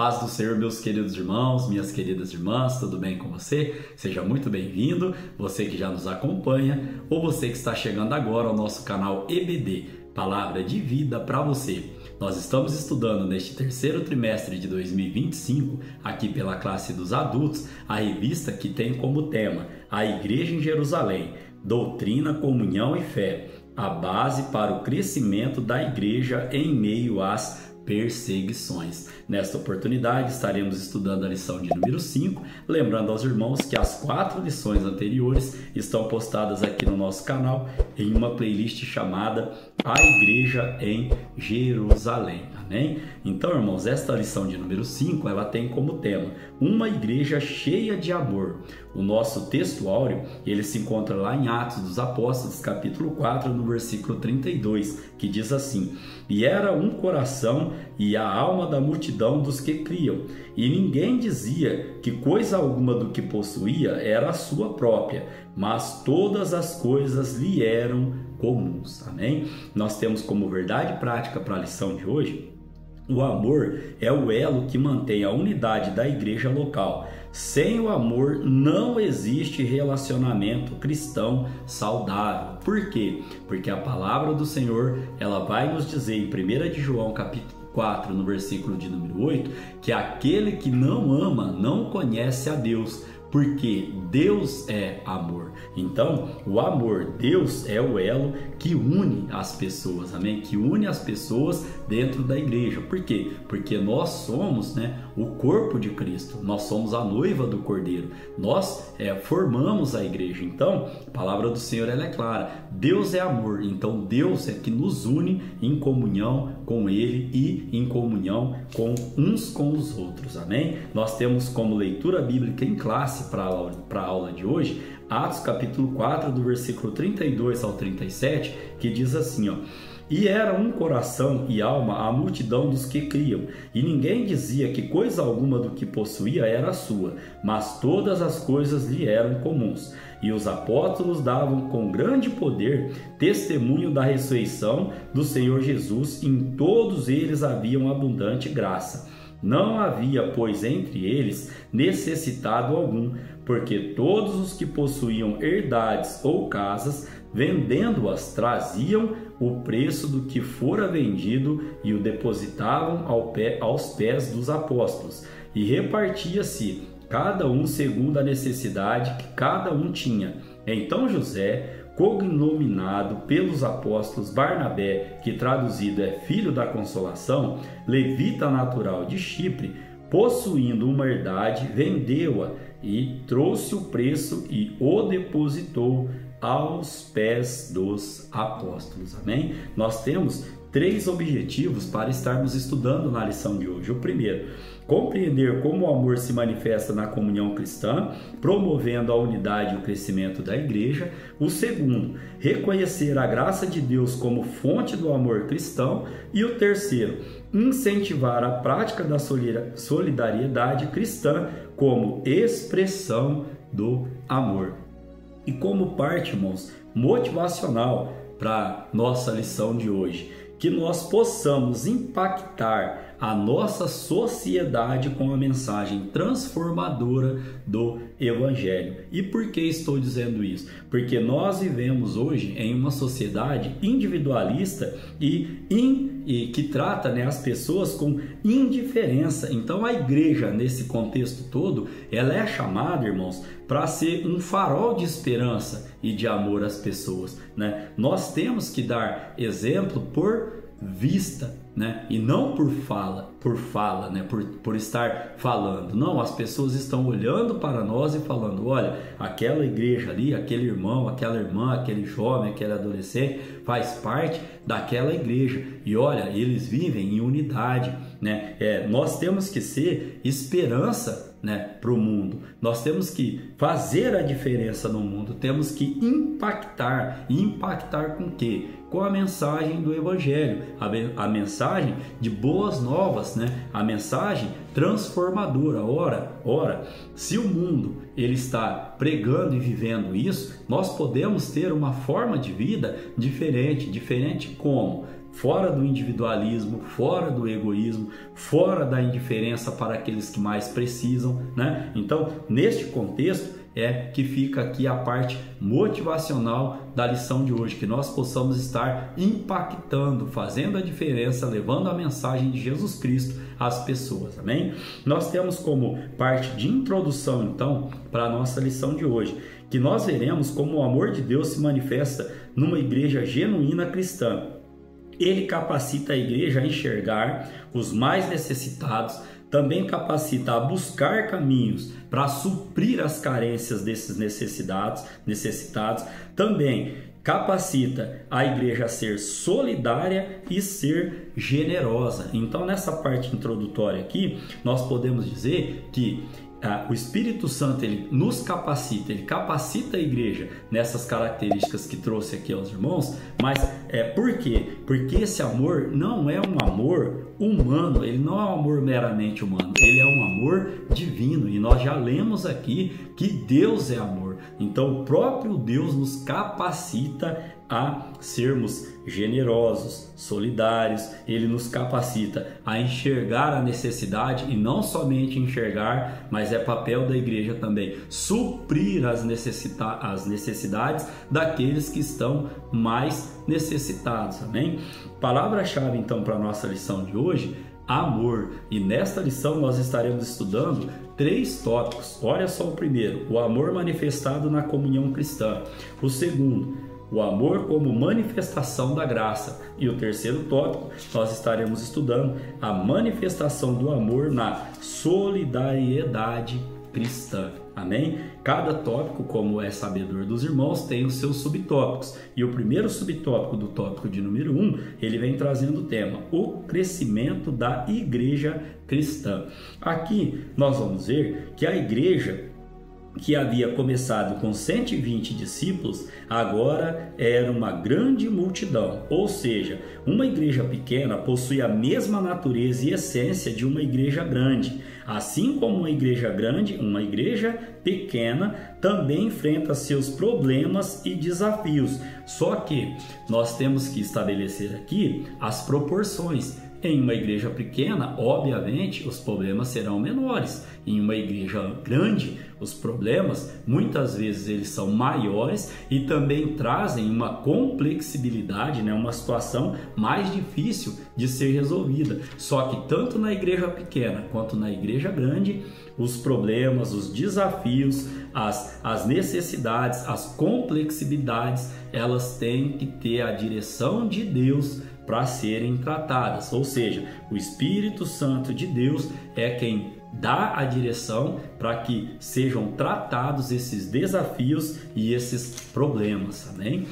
paz do Senhor, meus queridos irmãos, minhas queridas irmãs, tudo bem com você? Seja muito bem-vindo, você que já nos acompanha ou você que está chegando agora ao nosso canal EBD, Palavra de Vida para você. Nós estamos estudando neste terceiro trimestre de 2025, aqui pela classe dos adultos, a revista que tem como tema A Igreja em Jerusalém, Doutrina, Comunhão e Fé, a base para o crescimento da igreja em meio às perseguições. Nesta oportunidade estaremos estudando a lição de número 5, lembrando aos irmãos que as 4 lições anteriores estão postadas aqui no nosso canal em uma playlist chamada A Igreja em Jerusalém. Amém? Então, irmãos, esta lição de número 5, ela tem como tema uma igreja cheia de amor. O nosso texto áureo, ele se encontra lá em Atos dos Apóstolos, capítulo 4, no versículo 32, que diz assim: E era um coração e a alma da multidão dos que criam, e ninguém dizia que coisa alguma do que possuía era a sua própria, mas todas as coisas lhe eram comuns. Amém? Nós temos como verdade prática para a lição de hoje: o amor é o elo que mantém a unidade da igreja local. Sem o amor não existe relacionamento cristão saudável. Por quê? Porque a palavra do Senhor, ela vai nos dizer em 1 de João capítulo 4, no versículo de número 8, que aquele que não ama não conhece a Deus, porque Deus é amor. Então, o amor, Deus é o elo que une as pessoas, amém? Que une as pessoas dentro da igreja. Por quê? Porque nós somos, o corpo de Cristo, nós somos a noiva do Cordeiro, nós formamos a igreja. Então, a palavra do Senhor, ela é clara, Deus é amor, então Deus é que nos une em comunhão com Ele e em comunhão com uns com os outros, amém? Nós temos como leitura bíblica em classe para a aula de hoje, Atos capítulo 4, do versículo 32 ao 37, que diz assim, E era um coração e alma a multidão dos que criam, e ninguém dizia que coisa alguma do que possuía era sua, mas todas as coisas lhe eram comuns. E os apóstolos davam com grande poder testemunho da ressurreição do Senhor Jesus, e em todos eles havia abundante graça. Não havia, pois, entre eles necessitado algum, porque todos os que possuíam herdades ou casas, vendendo-as, traziam o preço do que fora vendido e o depositavam aos pés dos apóstolos, e repartia-se cada um segundo a necessidade que cada um tinha. Então José, cognominado pelos apóstolos Barnabé, que traduzido é filho da consolação, levita natural de Chipre, possuindo uma herdade, vendeu-a e trouxe o preço e o depositou aos pés dos apóstolos. Amém? Nós temos 3 objetivos para estarmos estudando na lição de hoje. O primeiro, compreender como o amor se manifesta na comunhão cristã, promovendo a unidade e o crescimento da igreja. O segundo, reconhecer a graça de Deus como fonte do amor cristão. E o terceiro, incentivar a prática da solidariedade cristã como expressão do amor. E como parte, irmãos, motivacional para nossa lição de hoje, que nós possamos impactar a nossa sociedade com a mensagem transformadora do Evangelho. E por que estou dizendo isso? Porque nós vivemos hoje em uma sociedade individualista e que trata as pessoas com indiferença. Então a igreja, nesse contexto todo, ela é chamada, irmãos, para ser um farol de esperança e de amor às pessoas. Nós temos que dar exemplo por vista, e não por fala, por estar falando. Não, as pessoas estão olhando para nós e falando: olha, aquela igreja ali, aquele irmão, aquela irmã, aquele jovem, aquele adolescente faz parte daquela igreja e olha, eles vivem em unidade, nós temos que ser esperança para o mundo. Nós temos que fazer a diferença no mundo, temos que impactar. E impactar com o quê? Com a mensagem do Evangelho, a mensagem de boas novas, a mensagem transformadora. Ora, se o mundo ele está pregando e vivendo isso, nós podemos ter uma forma de vida diferente como? fora do individualismo, fora do egoísmo, fora da indiferença para aqueles que mais precisam, né? Então, neste contexto é que fica aqui a parte motivacional da lição de hoje, que nós possamos estar impactando, fazendo a diferença, levando a mensagem de Jesus Cristo às pessoas, amém? Nós temos como parte de introdução, então, para a nossa lição de hoje, que nós veremos como o amor de Deus se manifesta numa igreja genuína cristã. Ele capacita a igreja a enxergar os mais necessitados, também capacita a buscar caminhos para suprir as carências desses necessitados, também capacita a igreja a ser solidária e ser generosa. Então, nessa parte introdutória aqui, nós podemos dizer que o Espírito Santo ele nos capacita, ele capacita a igreja nessas características que trouxe aqui aos irmãos, mas por quê? Porque esse amor não é um amor humano, ele não é um amor meramente humano, ele é um amor divino, e nós já lemos aqui que Deus é amor. Então o próprio Deus nos capacita a sermos generosos, solidários, ele nos capacita a enxergar a necessidade, e não somente enxergar, mas é papel da igreja também suprir as necessidades daqueles que estão mais necessitados, amém? Palavra-chave então para a nossa lição de hoje: amor. E nesta lição nós estaremos estudando 3 tópicos. Olha só o primeiro: o amor manifestado na comunhão cristã. O segundo, o amor como manifestação da graça. E o terceiro tópico, nós estaremos estudando a manifestação do amor na solidariedade cristã. Amém? Cada tópico, como é sabedor dos irmãos, tem os seus subtópicos. E o primeiro subtópico do tópico de número 1, ele vem trazendo o tema: o crescimento da igreja cristã. Aqui nós vamos ver que a igreja, que havia começado com 120 discípulos, agora era uma grande multidão. Ou seja, uma igreja pequena possui a mesma natureza e essência de uma igreja grande. Assim como uma igreja grande, uma igreja pequena também enfrenta seus problemas e desafios. Só que nós temos que estabelecer aqui as proporções. Em uma igreja pequena, obviamente, os problemas serão menores. Em uma igreja grande, os problemas, muitas vezes, eles são maiores e também trazem uma complexibilidade, né? Uma situação mais difícil de ser resolvida. Só que tanto na igreja pequena quanto na igreja grande, os problemas, os desafios, as necessidades, as complexibilidades, elas têm que ter a direção de Deus para serem tratadas. Ou seja, o Espírito Santo de Deus é quem dá a direção para que sejam tratados esses desafios e esses problemas, amém?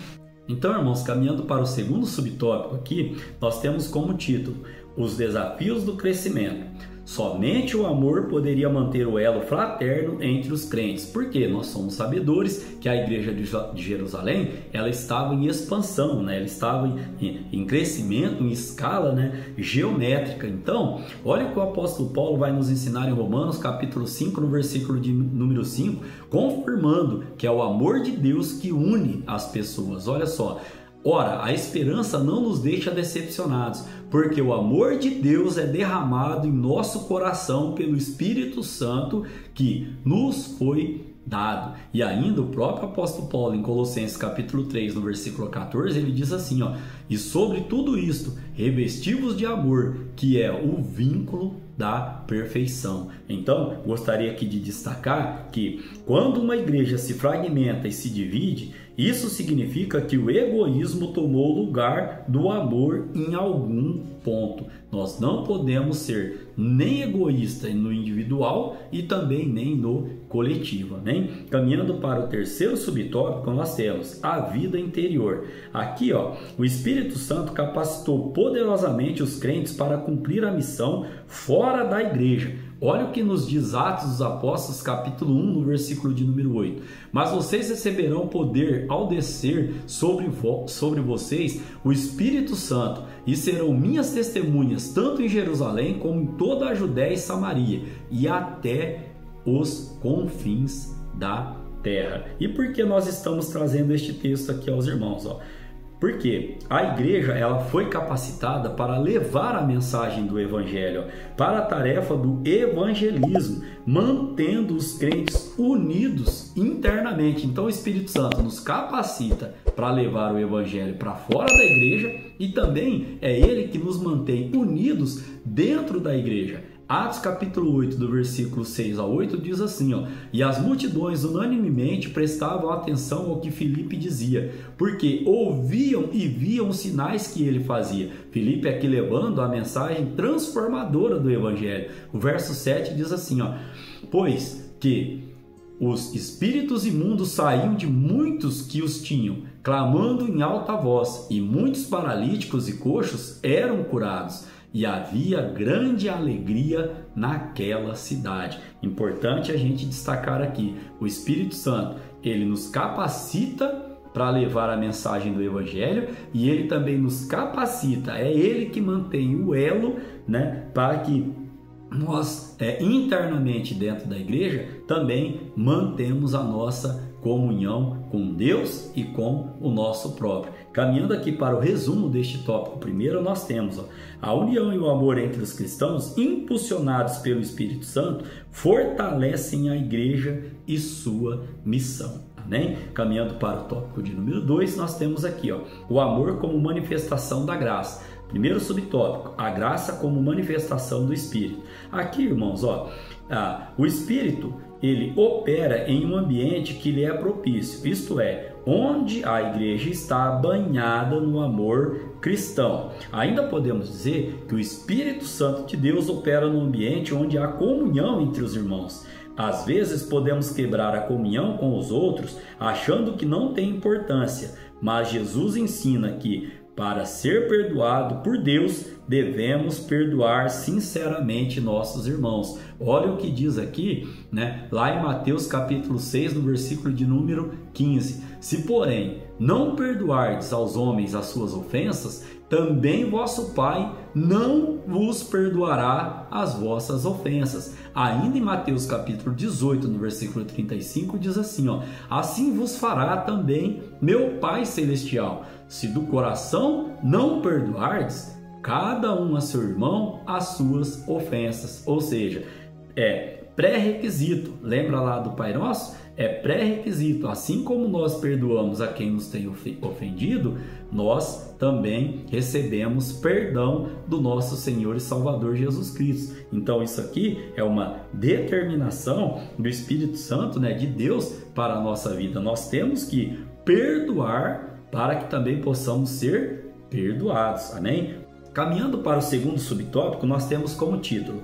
Então, irmãos, caminhando para o segundo subtópico aqui, nós temos como título: os desafios do crescimento. Somente o amor poderia manter o elo fraterno entre os crentes, porque nós somos sabedores que a igreja de Jerusalém, ela estava em expansão, né? Ela estava em crescimento, em escala, né? Geométrica. Então, olha o que o apóstolo Paulo vai nos ensinar em Romanos capítulo 5, no versículo de número 5, confirmando que é o amor de Deus que une as pessoas. Olha só: ora, a esperança não nos deixa decepcionados, porque o amor de Deus é derramado em nosso coração pelo Espírito Santo que nos foi dado. E ainda o próprio apóstolo Paulo, em Colossenses capítulo 3, no versículo 14, ele diz assim, ó: e sobre tudo isto, revesti-vos de amor, que é o vínculo da perfeição. Então, gostaria aqui de destacar que quando uma igreja se fragmenta e se divide, isso significa que o egoísmo tomou o lugar do amor em algum ponto. Nós não podemos ser nem egoístas no individual e também nem no coletivo, amém? Caminhando para o terceiro subtópico, nós temos a vida interior. Aqui, ó, o Espírito Santo capacitou poderosamente os crentes para cumprir a missão fora da igreja. Olha o que nos diz Atos dos Apóstolos, capítulo 1, no versículo de número 8. Mas vocês receberão poder ao descer sobre vocês o Espírito Santo, e serão minhas testemunhas, tanto em Jerusalém como em toda a Judéia e Samaria, e até os confins da terra. E por que nós estamos trazendo este texto aqui aos irmãos? Porque a igreja ela foi capacitada para levar a mensagem do evangelho, para a tarefa do evangelismo, mantendo os crentes unidos internamente. Então o Espírito Santo nos capacita para levar o evangelho para fora da igreja e também é ele que nos mantém unidos dentro da igreja. Atos capítulo 8, do versículo 6 a 8, diz assim, ó: e as multidões unanimemente prestavam atenção ao que Filipe dizia, porque ouviam e viam os sinais que ele fazia. Filipe aqui levando a mensagem transformadora do evangelho. O verso 7 diz assim, ó: pois que os espíritos imundos saíam de muitos que os tinham, clamando em alta voz, e muitos paralíticos e coxos eram curados. E havia grande alegria naquela cidade. Importante a gente destacar aqui, o Espírito Santo, ele nos capacita para levar a mensagem do evangelho e ele também nos capacita, é ele que mantém o elo, né, para que nós internamente dentro da igreja também mantemos a nossa comunhão com Deus e com o nosso próprio. Caminhando aqui para o resumo deste tópico, primeiro nós temos a união e o amor entre os cristãos, impulsionados pelo Espírito Santo, fortalecem a igreja e sua missão. Amém? Caminhando para o tópico de número 2, nós temos aqui o amor como manifestação da graça. Primeiro subtópico, a graça como manifestação do Espírito. Aqui, irmãos, o Espírito, ele opera em um ambiente que lhe é propício, isto é, onde a igreja está banhada no amor cristão. Ainda podemos dizer que o Espírito Santo de Deus opera no ambiente onde há comunhão entre os irmãos. Às vezes podemos quebrar a comunhão com os outros achando que não tem importância, mas Jesus ensina que para ser perdoado por Deus, devemos perdoar sinceramente nossos irmãos. Olha o que diz aqui, né? Lá em Mateus capítulo 6, no versículo de número 15. Se, porém, não perdoardes aos homens as suas ofensas, também vosso Pai não vos perdoará as vossas ofensas. Ainda em Mateus capítulo 18, no versículo 35, diz assim, assim vos fará também meu Pai Celestial, se do coração não perdoardes, cada um a seu irmão as suas ofensas. Ou seja, é pré-requisito. Lembra lá do Pai Nosso? É pré-requisito. Assim como nós perdoamos a quem nos tem ofendido, nós também recebemos perdão do nosso Senhor e Salvador Jesus Cristo. Então isso aqui é uma determinação do Espírito Santo, né, de Deus para a nossa vida. Nós temos que perdoar para que também possamos ser perdoados. Amém? Caminhando para o segundo subtópico, nós temos como título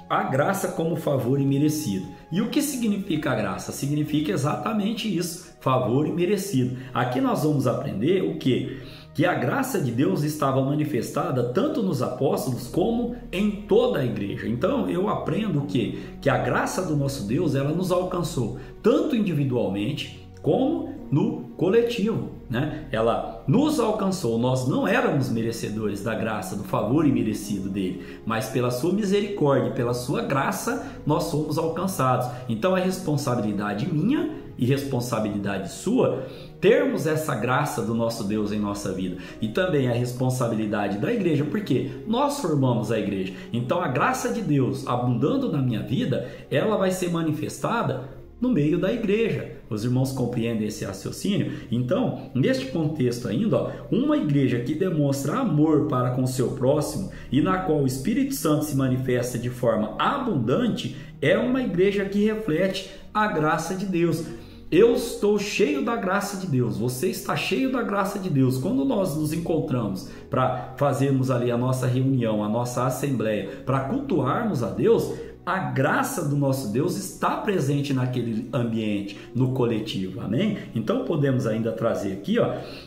a graça como favor imerecido. E o que significa a graça? Significa exatamente isso, favor imerecido. Aqui nós vamos aprender o quê? Que a graça de Deus estava manifestada tanto nos apóstolos como em toda a igreja. Então eu aprendo que a graça do nosso Deus, ela nos alcançou tanto individualmente como no coletivo, né? Ela nos alcançou. Nós não éramos merecedores da graça, do favor imerecido dele, mas pela sua misericórdia, pela sua graça, nós somos alcançados. Então é responsabilidade minha e responsabilidade sua termos essa graça do nosso Deus em nossa vida, e também a responsabilidade da igreja, porque nós formamos a igreja. Então a graça de Deus abundando na minha vida, ela vai ser manifestada no meio da igreja. Os irmãos compreendem esse raciocínio? Então, neste contexto ainda, uma igreja que demonstra amor para com o seu próximo e na qual o Espírito Santo se manifesta de forma abundante, é uma igreja que reflete a graça de Deus. Eu estou cheio da graça de Deus, você está cheio da graça de Deus. Quando nós nos encontramos para fazermos ali a nossa reunião, a nossa assembleia, para cultuarmos a Deus, a graça do nosso Deus está presente naquele ambiente, no coletivo, amém? Então podemos ainda trazer aqui,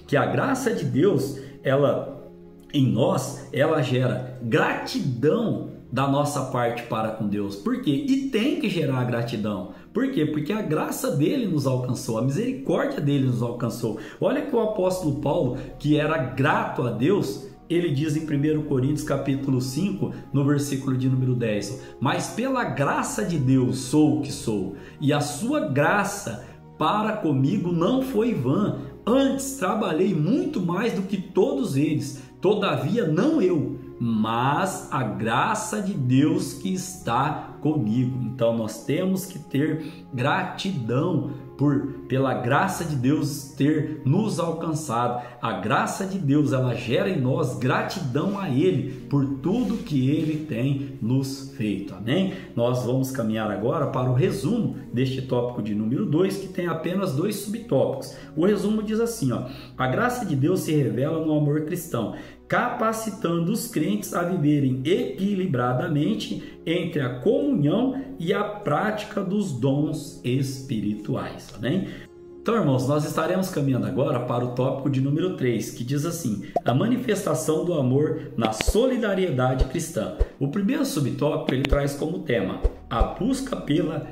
que a graça de Deus, ela em nós, ela gera gratidão da nossa parte para com Deus. Por quê? E tem que gerar gratidão. Por quê? Porque a graça dele nos alcançou, a misericórdia dele nos alcançou. Olha que o apóstolo Paulo, que era grato a Deus, ele diz em 1 Coríntios capítulo 5, no versículo de número 10, mas pela graça de Deus sou o que sou, e a sua graça para comigo não foi vã, Antes trabalhei muito mais do que todos eles, todavia não eu, mas a graça de Deus que está comigo. Então nós temos que ter gratidão pela graça de Deus ter nos alcançado. A graça de Deus, ela gera em nós gratidão a Ele por tudo que Ele tem nos feito. Amém? Nós vamos caminhar agora para o resumo deste tópico de número 2, que tem apenas 2 subtópicos. O resumo diz assim, ó: a graça de Deus se revela no amor cristão, capacitando os crentes a viverem equilibradamente entre a comunhão e a prática dos dons espirituais. Amém? Então, irmãos, nós estaremos caminhando agora para o tópico de número 3, que diz assim: a manifestação do amor na solidariedade cristã. O primeiro subtópico ele traz como tema a busca pela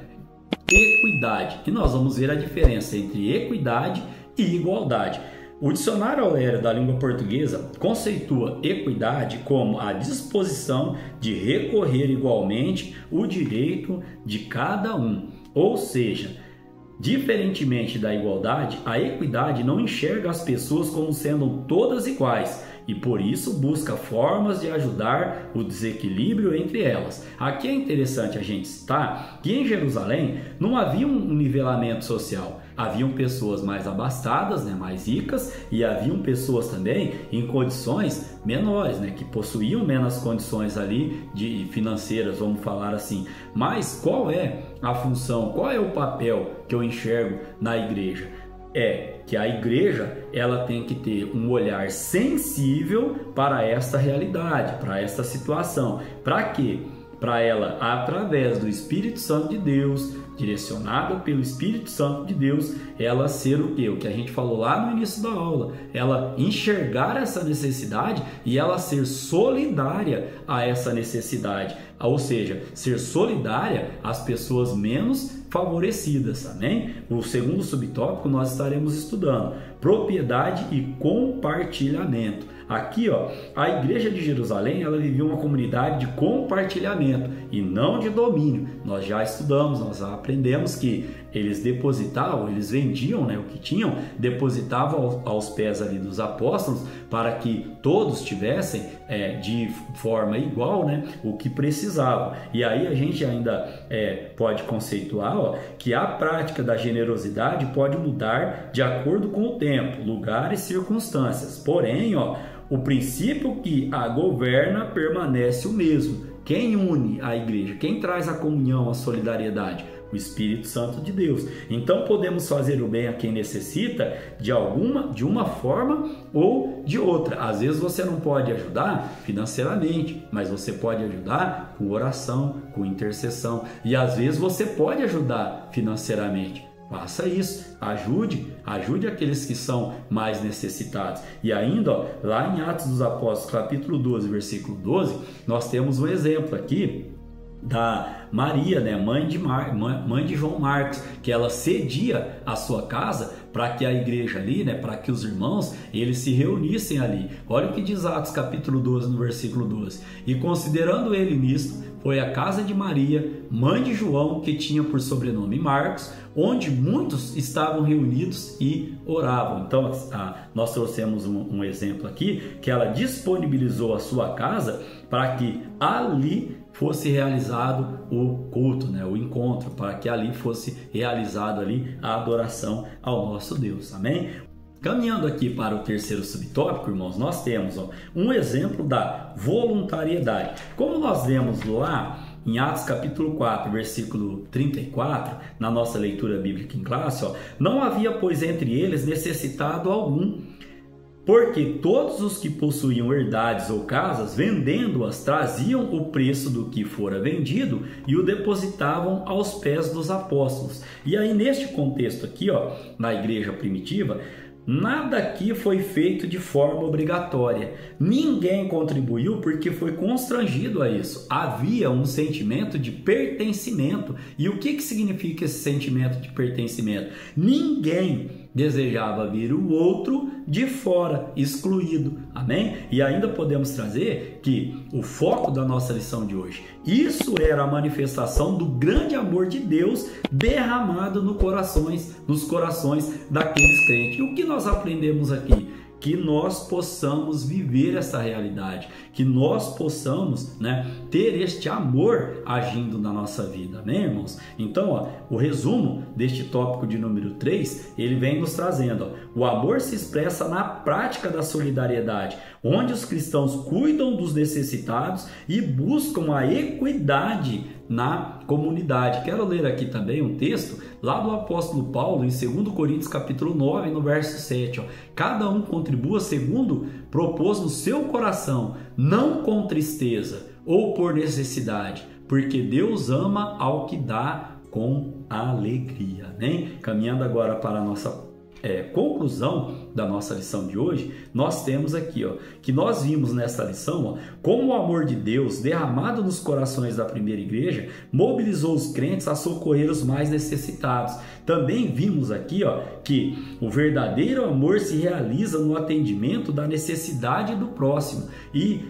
equidade. E nós vamos ver a diferença entre equidade e igualdade. O dicionário Aurélio da língua portuguesa conceitua equidade como a disposição de recorrer igualmente o direito de cada um. Ou seja, diferentemente da igualdade, a equidade não enxerga as pessoas como sendo todas iguais e por isso busca formas de ajudar o desequilíbrio entre elas. Aqui é interessante a gente citar que em Jerusalém não havia um nivelamento social. Haviam pessoas mais abastadas, mais ricas, e haviam pessoas também em condições menores, que possuíam menos condições ali financeiras, vamos falar assim. Mas qual é a função, qual é o papel que eu enxergo na igreja? É que a igreja ela tem que ter um olhar sensível para esta realidade, para esta situação. Para quê? Para ela, através do Espírito Santo de Deus, direcionada pelo Espírito Santo de Deus, ela ser o quê? O que a gente falou lá no início da aula, ela enxergar essa necessidade e ela ser solidária a essa necessidade, ou seja, ser solidária às pessoas menos favorecidas, amém? O segundo subtópico nós estaremos estudando propriedade e compartilhamento. Aqui, a igreja de Jerusalém, ela vivia uma comunidade de compartilhamento e não de domínio. Nós já estudamos, nós já aprendemos que eles depositavam, eles vendiam o que tinham, depositavam aos pés ali dos apóstolos para que todos tivessem de forma igual o que precisavam. E aí a gente ainda pode conceituar que a prática da generosidade pode mudar de acordo com o tempo, lugar e circunstâncias. Porém, o princípio que a governa permanece o mesmo. Quem une a igreja? Quem traz a comunhão, a solidariedade? O Espírito Santo de Deus. Então podemos fazer o bem a quem necessita de uma forma ou de outra. Às vezes você não pode ajudar financeiramente, mas você pode ajudar com oração, com intercessão. E às vezes você pode ajudar financeiramente. Faça isso, ajude aqueles que são mais necessitados. E ainda, lá em Atos dos Apóstolos, capítulo 12, versículo 12, nós temos um exemplo aqui da Maria, mãe de João Marcos, que ela cedia a sua casa para que a igreja ali, para que os irmãos, eles se reunissem ali. Olha o que diz Atos capítulo 12, no versículo 12. E considerando ele nisto, foi a casa de Maria, mãe de João, que tinha por sobrenome Marcos, onde muitos estavam reunidos e oravam. Então, nós trouxemos um exemplo aqui, que ela disponibilizou a sua casa para que ali fosse realizado o culto, o encontro, para que ali fosse realizado ali a adoração ao nosso Deus, amém? Caminhando aqui para o terceiro subtópico, irmãos, nós temos um exemplo da voluntariedade. Como nós vemos lá em Atos capítulo 4, versículo 34, na nossa leitura bíblica em classe, não havia, pois, entre eles necessitado algum, porque todos os que possuíam herdades ou casas, vendendo-as, traziam o preço do que fora vendido e o depositavam aos pés dos apóstolos. E aí, neste contexto aqui, na igreja primitiva, nada aqui foi feito de forma obrigatória. Ninguém contribuiu porque foi constrangido a isso. Havia um sentimento de pertencimento. E o que significa esse sentimento de pertencimento? Ninguém desejava ver o outro de fora, excluído. Amém? E ainda podemos trazer que o foco da nossa lição de hoje, isso era a manifestação do grande amor de Deus derramado nos corações daqueles crentes. E o que nós aprendemos aqui? Que nós possamos viver essa realidade, que nós possamos, ter este amor agindo na nossa vida, amém, irmãos? Então, o resumo deste tópico de número 3, ele vem nos trazendo, o amor se expressa na prática da solidariedade, onde os cristãos cuidam dos necessitados e buscam a equidade na comunidade. Quero ler aqui também um texto lá do apóstolo Paulo em 2 Coríntios capítulo 9, no verso 7. Cada um contribua segundo propôs no seu coração, não com tristeza ou por necessidade, porque Deus ama ao que dá com alegria. Caminhando agora para a nossa conclusão da nossa lição de hoje, nós temos aqui que nós vimos nessa lição como o amor de Deus derramado nos corações da primeira igreja mobilizou os crentes a socorrer os mais necessitados. Também vimos aqui que o verdadeiro amor se realiza no atendimento da necessidade do próximo e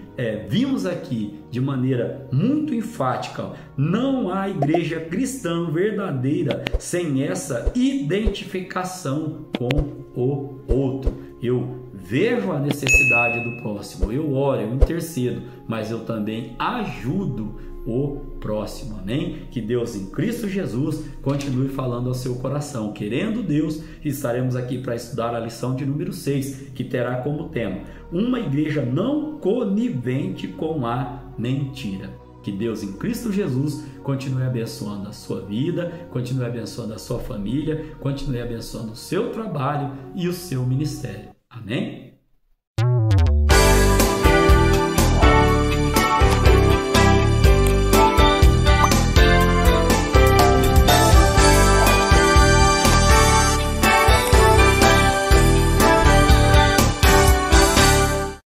vimos aqui de maneira muito enfática, não há igreja cristã verdadeira sem essa identificação com o outro. Eu vejo a necessidade do próximo, eu oro, eu intercedo, mas eu também ajudo o próximo, amém? Que Deus em Cristo Jesus continue falando ao seu coração. Querendo Deus, estaremos aqui para estudar a lição de número 6, que terá como tema uma igreja não conivente com a mentira. Que Deus em Cristo Jesus continue abençoando a sua vida, continue abençoando a sua família, continue abençoando o seu trabalho e o seu ministério. Amém?